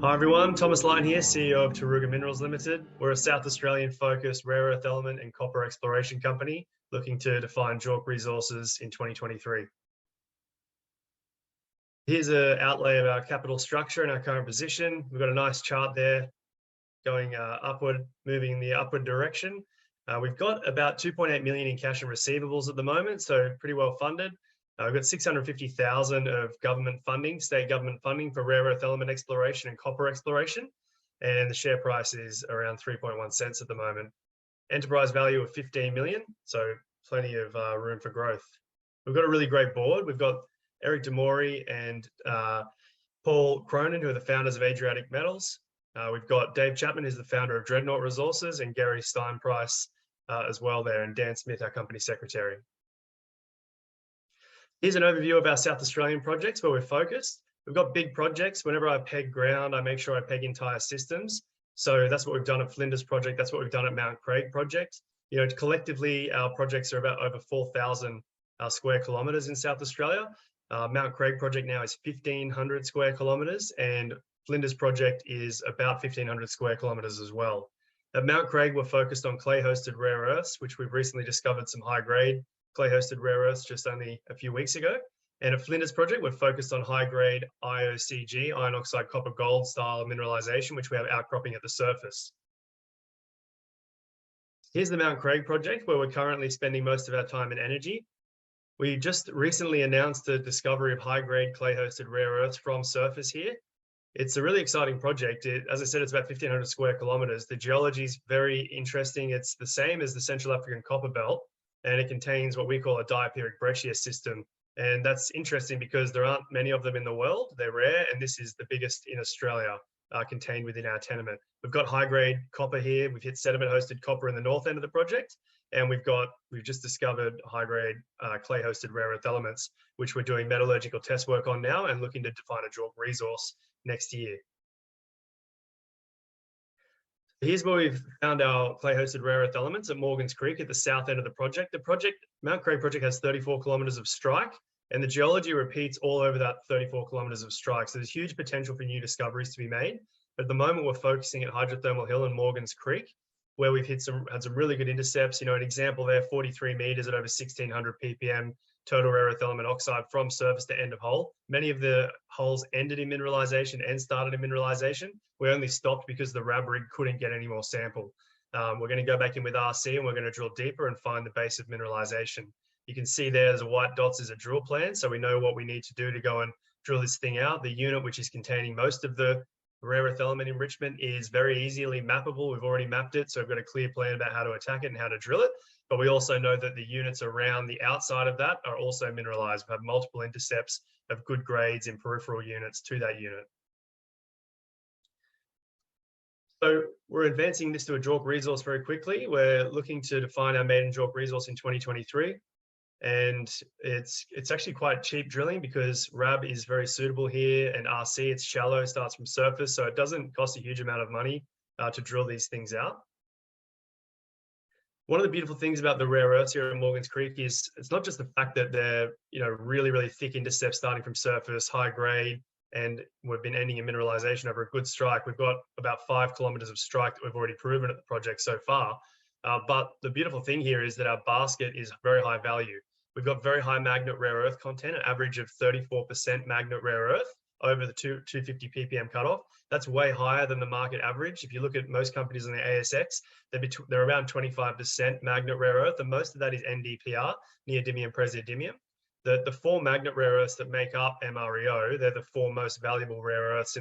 Hi everyone, Thomas Lyon here, CEO of Taruga Minerals Limited. We're a South Australian focused rare earth element and copper exploration company looking to define JORC resources in 2023. Here's an outlay of our capital structure and our current position. We've got a nice chart there going upward, moving in the upward direction. We've got about 2.8 million in cash and receivables at the moment, so pretty well funded. We've got 650,000 of government funding, state government funding for rare earth element exploration and copper exploration. And the share price is around 3.1 cents at the moment. Enterprise value of 15 million, so plenty of room for growth. We've got a really great board. We've got Eric Demori and Paul Cronin, who are the founders of Adriatic Metals. We've got Dave Chapman, who's the founder of Dreadnought Resources, and Gary Steinprice as well there, and Dan Smith, our company secretary. Here's an overview of our South Australian projects where we're focused. We've got big projects. Whenever I peg ground, I make sure I peg entire systems. So that's what we've done at Flinders project. That's what we've done at Mount Craig project. You know, collectively, our projects are about over 4,000 square kilometres in South Australia. Mount Craig project now is 1,500 square kilometres, and Flinders project is about 1,500 square kilometres as well. At Mount Craig, we're focused on clay-hosted rare earths, which we've recently discovered some high-grade clay-hosted rare earths just only a few weeks ago. And at Flinders project, we're focused on high-grade IOCG, iron oxide copper gold style mineralization, which we have outcropping at the surface. Here's the Mount Craig project, where we're currently spending most of our time and energy. We just recently announced the discovery of high-grade clay-hosted rare earths from surface here. It's a really exciting project. As I said, it's about 1,500 square kilometers. The geology is very interesting. It's the same as the Central African Copper Belt, and it contains what we call a diaperic breccia system. And that's interesting because there aren't many of them in the world. They're rare, and this is the biggest in Australia contained within our tenement. We've got high-grade copper here. We've hit sediment-hosted copper in the north end of the project, and we've just discovered high-grade clay-hosted rare earth elements, which we're doing metallurgical test work on now and looking to define a JORC resource next year. Here's where we've found our clay-hosted rare earth elements at Morgans Creek at the south end of the project. The Mount Craig project has 34 kilometers of strike, and the geology repeats all over that 34 kilometers of strike. So there's huge potential for new discoveries to be made. But at the moment, we're focusing at Hydrothermal Hill and Morgans Creek, where we've had some really good intercepts. You know, an example there, 43 meters at over 1,600 ppm, total rare earth element oxide from surface to end of hole. Many of the holes ended in mineralization and started in mineralization. We only stopped because the RAB rig couldn't get any more sample. We're going to go back in with RC and we're going to drill deeper and find the base of mineralization. You can see there's a white dots is a drill plan, so we know what we need to do to go and drill this thing out. The unit, which is containing most of the rare earth element enrichment, is very easily mappable. We've already mapped it, so we've got a clear plan about how to attack it and how to drill it. But we also know that the units around the outside of that are also mineralized. We have multiple intercepts of good grades in peripheral units to that unit. So we're advancing this to a JORC resource very quickly. We're looking to define our maiden JORC resource in 2023. And it's actually quite cheap drilling because RAB is very suitable here, and RC, it's shallow, starts from surface, so it doesn't cost a huge amount of money to drill these things out. One of the beautiful things about the rare earths here at Morgans Creek is it's not just the fact that they're, you know, really, really thick intercepts starting from surface, high grade, and we've been ending in mineralization over a good strike. We've got about 5 kilometers of strike that we've already proven at the project so far. But the beautiful thing here is that our basket is very high value. We've got very high magnet rare earth content, an average of 34% magnet rare earth over the 250 ppm cutoff. That's way higher than the market average. If you look at most companies on the ASX, they're around 25% magnet rare earth, and most of that is NdPr, neodymium, praseodymium. The 4 magnet rare earths that make up MREO, they're the 4 most valuable rare earths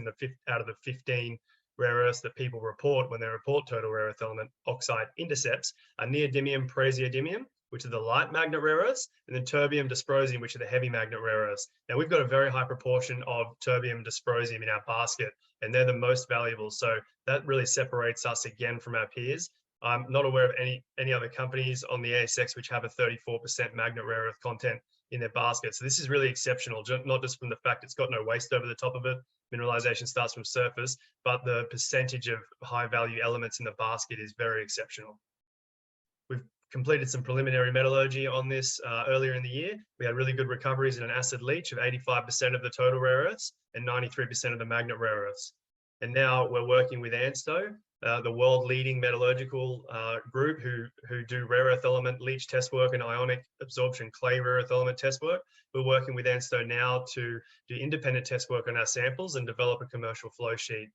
out of the 15 rare earths that people report when they report total rare earth element oxide intercepts, are neodymium, praseodymium, which are the light magnet rare earths, and then terbium, dysprosium, which are the heavy magnet rare earths. Now, we've got a very high proportion of terbium, dysprosium in our basket, and they're the most valuable. So that really separates us again from our peers. I'm not aware of any other companies on the ASX which have a 34% magnet rare earth content in their basket. So this is really exceptional, not just from the fact it's got no waste over the top of it, mineralization starts from surface, but the percentage of high value elements in the basket is very exceptional. We've completed some preliminary metallurgy on this earlier in the year. We had really good recoveries in an acid leach of 85% of the total rare earths and 93% of the magnet rare earths. And now we're working with ANSTO, the world leading metallurgical group who do rare earth element leach test work and ionic absorption clay rare earth element test work. We're working with ANSTO now to do independent test work on our samples and develop a commercial flow sheet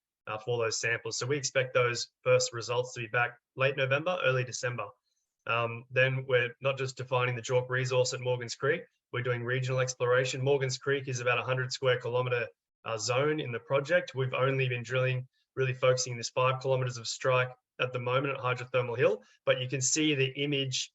for those samples. So we expect those first results to be back late November, early December. Then we're not just defining the JORC resource at Morgans Creek, we're doing regional exploration. Morgans Creek is about 100 square kilometre zone in the project. We've only been drilling, really focusing this 5 kilometres of strike at the moment at Hydrothermal Hill, but you can see the image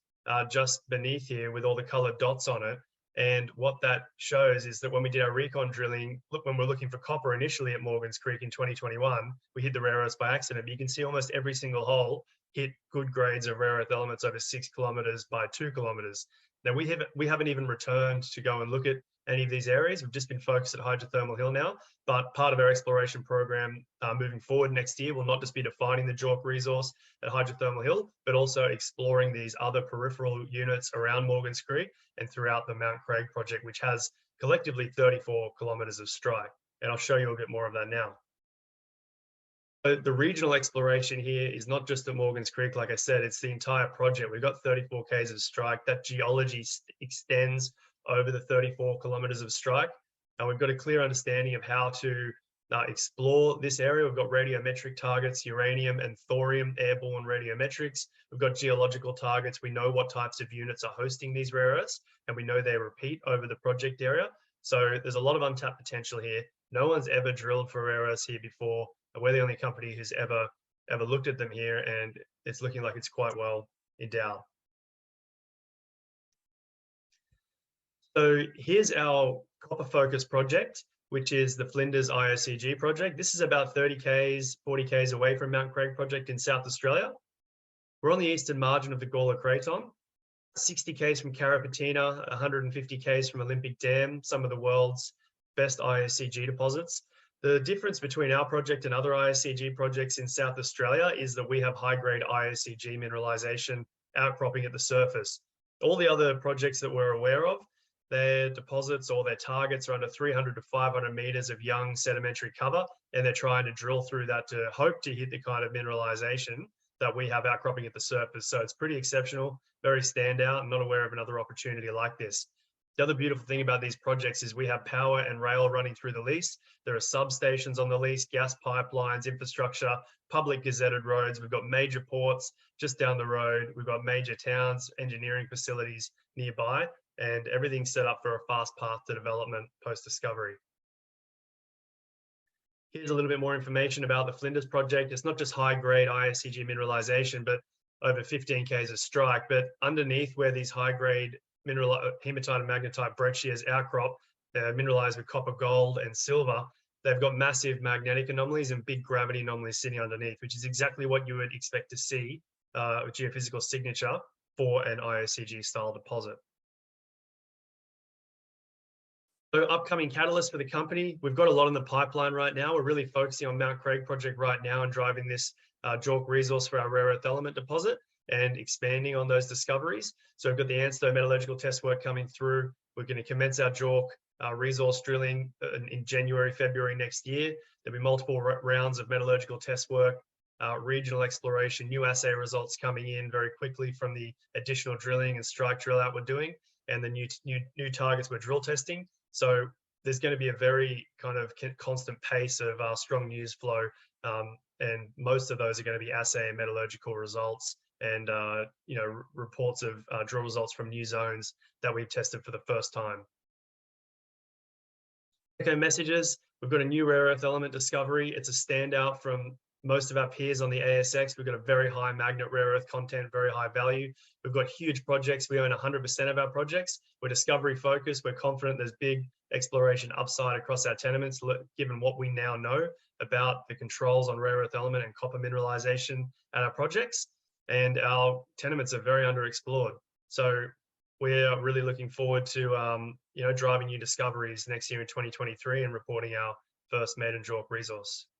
just beneath here with all the coloured dots on it. And what that shows is that when we did our recon drilling, when we're looking for copper initially at Morgans Creek in 2021, we hit the rare earths by accident. But you can see almost every single hole hit good grades of rare earth elements over 6 kilometres by 2 kilometres. Now we haven't even returned to go and look at any of these areas. We've just been focused at Hydrothermal Hill now, but part of our exploration program moving forward next year will not just be defining the JORC resource at Hydrothermal Hill, but also exploring these other peripheral units around Morgans Creek and throughout the Mount Craig project, which has collectively 34 kilometres of strike. And I'll show you a bit more of that now. So the regional exploration here is not just at Morgans Creek, like I said, it's the entire project. We've got 34 k's of strike. That geology extends over the 34 kilometres of strike. And we've got a clear understanding of how to explore this area. We've got radiometric targets, uranium and thorium airborne radiometrics. We've got geological targets. We know what types of units are hosting these rare earths, and we know they repeat over the project area. So there's a lot of untapped potential here. No one's ever drilled for rare earths here before. We're the only company who's ever looked at them here, and it's looking like it's quite well endowed. So here's our copper focus project, which is the Flinders IOCG project. This is about 30 k's, 40 k's away from Mount Craig project in South Australia. We're on the eastern margin of the Gawler Craton, 60 k's from Carrapateena, 150 k's from Olympic Dam, some of the world's best IOCG deposits. The difference between our project and other IOCG projects in South Australia is that we have high-grade IOCG mineralization outcropping at the surface. All the other projects that we're aware of, their deposits or their targets are under 300 to 500 meters of young sedimentary cover, and they're trying to drill through that to hope to hit the kind of mineralization that we have outcropping at the surface. So it's pretty exceptional, very standout. I'm not aware of another opportunity like this. The other beautiful thing about these projects is we have power and rail running through the lease. There are substations on the lease, gas pipelines, infrastructure, public gazetted roads. We've got major ports just down the road. We've got major towns, engineering facilities nearby, and everything's set up for a fast path to development post-discovery. Here's a little bit more information about the Flinders project. It's not just high-grade IOCG mineralization, but over 15 k's of strike. But underneath where these high-grade mineral hematite and magnetite breccias outcrop, they're mineralized with copper, gold, and silver. They've got massive magnetic anomalies and big gravity anomalies sitting underneath, which is exactly what you would expect to see a geophysical signature for an IOCG style deposit. So upcoming catalysts for the company, we've got a lot in the pipeline right now. We're really focusing on Mount Craig project right now and driving this JORC resource for our rare earth element deposit and expanding on those discoveries. So we've got the ANSTO metallurgical test work coming through. We're going to commence our JORC resource drilling in January, February next year. There'll be multiple rounds of metallurgical test work, regional exploration, new assay results coming in very quickly from the additional drilling and strike drill out we're doing, and the new targets we're drill testing. So there's going to be a very kind of constant pace of strong news flow, and most of those are going to be assay and metallurgical results and reports of drill results from new zones that we've tested for the first time. Okay, messages. We've got a new rare earth element discovery. It's a standout from most of our peers on the ASX. We've got a very high magnet rare earth content, very high value. We've got huge projects. We own 100% of our projects. We're discovery focused. We're confident there's big exploration upside across our tenements, given what we now know about the controls on rare earth element and copper mineralization at our projects. And our tenements are very underexplored. So we're really looking forward to driving new discoveries next year in 2023 and reporting our first maiden JORC resource.